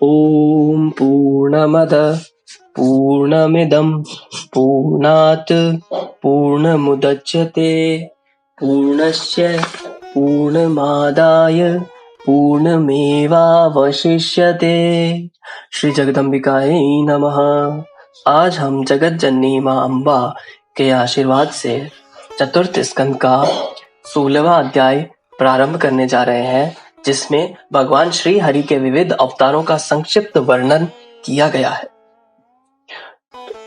ॐ पूर्णमदः पूर्णमिदं पूर्णात् पूर्णमुदच्यते पूर्णस्य पूर्णमादाय पूर्णमेवावशिष्यते। श्री जगदम्बिकायै नमः। आज हम जगत जननी माँ अम्बा के आशीर्वाद से चतुर्थ स्कंद का 16वां अध्याय प्रारंभ करने जा रहे हैं, जिसमें भगवान श्री हरि के विविध अवतारों का संक्षिप्त वर्णन किया गया है।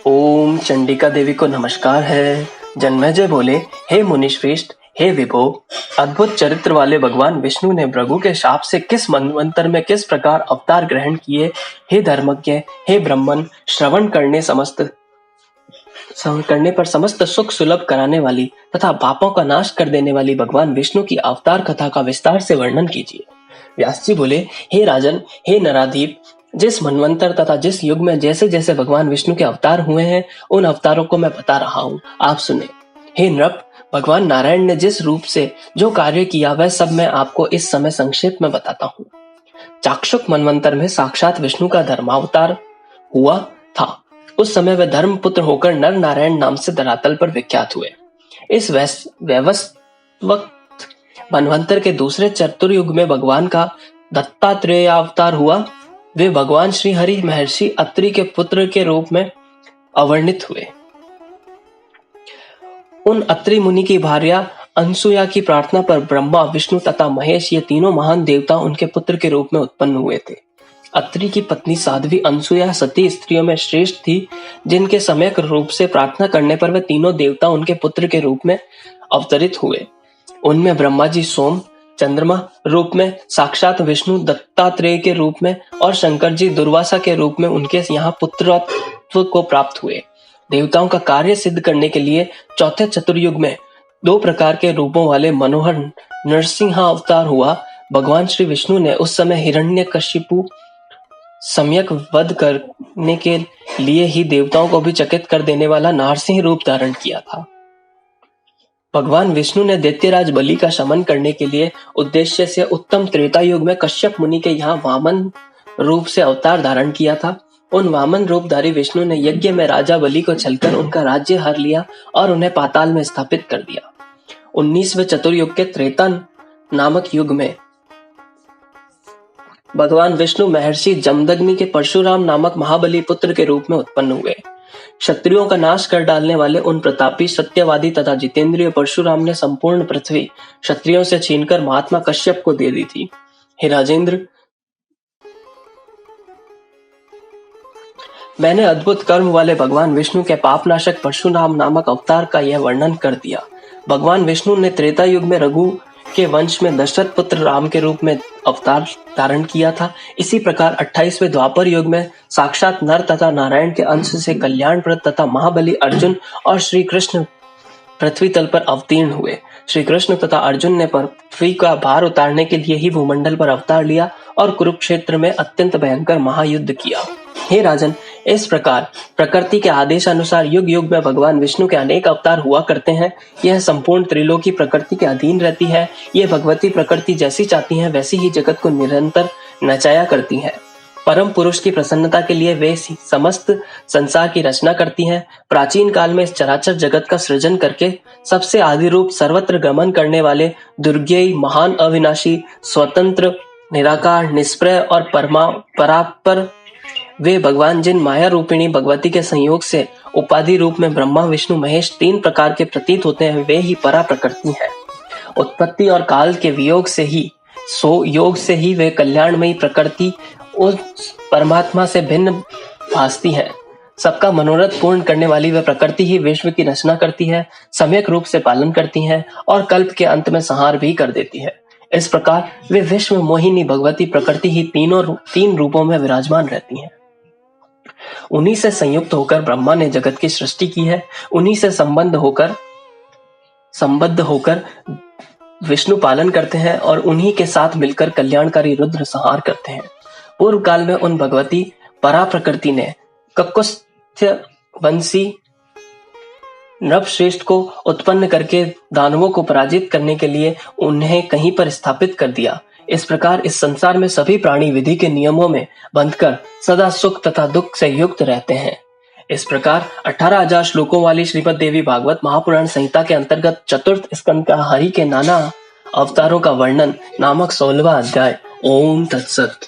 ओम चंडिका देवी को नमस्कार है। जन्मेजय बोले, हे मुनिश्रेष्ठ, हे विभो, अद्भुत चरित्र वाले भगवान विष्णु ने भृगु के शाप से किस मनवंतर में किस प्रकार अवतार ग्रहण किए। हे धर्मज्ञ, हे ब्रह्मन, श्रवण करने पर समस्त सुख सुलभ कराने वाली तथा पापों का नाश कर देने वाली भगवान विष्णु की अवतार कथा का विस्तार से वर्णन कीजिए। व्यास जी बोले, हे राजन, हे नराधीप, जिस मनवंतर तथा जिस युग में जैसे जैसे भगवान विष्णु के अवतार हुए हैं, उन अवतारों को मैं बता रहा हूँ, आप सुने। हे नृप, भगवान नारायण ने जिस रूप से जो कार्य किया वह सब मैं आपको इस समय संक्षेप में बताता हूँ। चाक्षुक मनवंतर में साक्षात विष्णु का धर्मावतार हुआ था। उस समय वे धर्मपुत्र होकर नर नारायण नाम से धरातल पर विख्यात हुए। इस वैवस्वत मनवंतर के दूसरे चतुर्युग में भगवान का दत्तात्रेय अवतार हुआ। वे भगवान श्री हरि महर्षि अत्रि के पुत्र के रूप में अवर्णित हुए। उन अत्रि मुनि की भार्या अनसुया की प्रार्थना पर ब्रह्मा, विष्णु तथा महेश ये तीनों महान देवता उनके पुत्र के रूप में उत्पन्न हुए थे। अत्रि की पत्नी साध्वी अनसुया सती स्त्रियों में श्रेष्ठ थी, जिनके सम्यक रूप से प्रार्थना करने पर वे तीनों देवता उनके पुत्र के रूप में अवतरित हुए। उनमें ब्रह्मा जी सोम चंद्रमा रूप में, साक्षात विष्णु दत्तात्रेय के रूप में और शंकर जी दुर्वासा के रूप में उनके यहाँ पुत्रत्व को प्राप्त हुए। देवताओं का कार्य सिद्ध करने के लिए चौथे चतुर्युग में 2 प्रकार के रूपों वाले मनोहर नरसिंह अवतार हुआ। भगवान श्री विष्णु ने उस समय हिरण्यकशिपु सम्यक वध करने के लिए ही देवताओं को भी चकित कर देने वाला नारसिंह रूप धारण किया था। भगवान विष्णु ने दैत्यराज बलि का शमन करने के लिए उद्देश्य से उत्तम त्रेता युग में कश्यप मुनि के यहाँ वामन रूप से अवतार धारण किया था। उन वामन रूपधारी विष्णु ने यज्ञ में राजा बलि को छलकर उनका राज्य हर लिया और उन्हें पाताल में स्थापित कर दिया। 19वें चतुर्युग के त्रेता नामक युग में भगवान विष्णु महर्षि जमदग्नि के परशुराम नामक महाबली पुत्र के रूप में उत्पन्न हुए। क्षत्रियों का नाश कर डालने वाले उन प्रतापी, सत्यवादी तथा जितेंद्रिय परशुराम ने संपूर्ण पृथ्वी क्षत्रियों से छीनकर महात्मा कश्यप को दे दी थी। हे राजेंद्र, मैंने अद्भुत कर्म वाले भगवान विष्णु के पापनाशक परशुराम नामक अवतार का यह वर्णन कर दिया। भगवान विष्णु ने त्रेता युग में रघु के वंश में दशरथ पुत्र राम के रूप में अवतार धारण किया था। इसी प्रकार 28वें द्वापर युग में साक्षात नर तथा नारायण के अंश से कल्याणप्रद तथा महाबली अर्जुन और श्री कृष्ण पृथ्वी तल पर अवतीर्ण हुए। श्री कृष्ण तथा अर्जुन ने पृथ्वी का भार उतारने के लिए ही भूमंडल पर अवतार लिया और कुरुक्षेत्र में अत्यंत भयंकर महायुद्ध किया। हे राजन, इस प्रकार प्रकृति के आदेश अनुसार युग युग में भगवान विष्णु के अनेक अवतार हुआ करते हैं। यह संपूर्ण त्रिलोकी प्रकृति के अधीन रहती है। ये भगवती प्रकृति जैसी चाहती हैं वैसी ही जगत को निरंतर नचाया करती हैं। परम पुरुष की प्रसन्नता के लिए वे समस्त संसार की रचना करती हैं। प्राचीन काल में इस चराचर जगत का सृजन करके सबसे आदि रूप सर्वत्र गमन करने वाले दुर्गेय, महान, अविनाशी, स्वतंत्र, निराकार, निष्प्रय और परात्पर वे भगवान जिन माया रूपिणी भगवती के संयोग से उपाधि रूप में ब्रह्मा, विष्णु, महेश 3 प्रकार के प्रतीत होते हैं, वे ही परा प्रकृति है। उत्पत्ति और काल के वियोग से ही योग से ही वे कल्याणमयी प्रकृति उस परमात्मा से भिन्न भासती है। सबका मनोरथ पूर्ण करने वाली वह प्रकृति ही विश्व की रचना करती है, सम्यक रूप से पालन करती है और कल्प के अंत में संहार भी कर देती है। इस प्रकार वे विश्व मोहिनी भगवती प्रकृति ही 3 रूपों में विराजमान रहती हैं। उन्हीं से संयुक्त होकर ब्रह्मा ने जगत की सृष्टि की है। उन्हीं से संबद्ध होकर विष्णु पालन करते हैं और उन्हीं के साथ मिलकर कल्याणकारी रुद्र संहार करते हैं। पूर्व काल में उन भगवती परा प्रकृति ने ककुत्स्थ्य वंशी नृपश्रेष्ठ को उत्पन्न करके दानवों को पराजित करने के लिए उन्हें कहीं पर स्थापित कर दिया। इस प्रकार इस संसार में सभी प्राणी विधि के नियमों में बंधकर सदा सुख तथा दुख से युक्त रहते हैं। इस प्रकार 18,000 श्लोकों वाली श्रीमद् देवी भागवत महापुराण संहिता के अंतर्गत चतुर्थ स्कंद का हरि के नाना अवतारों का वर्णन नामक 16वां अध्याय। ओम तत्सत।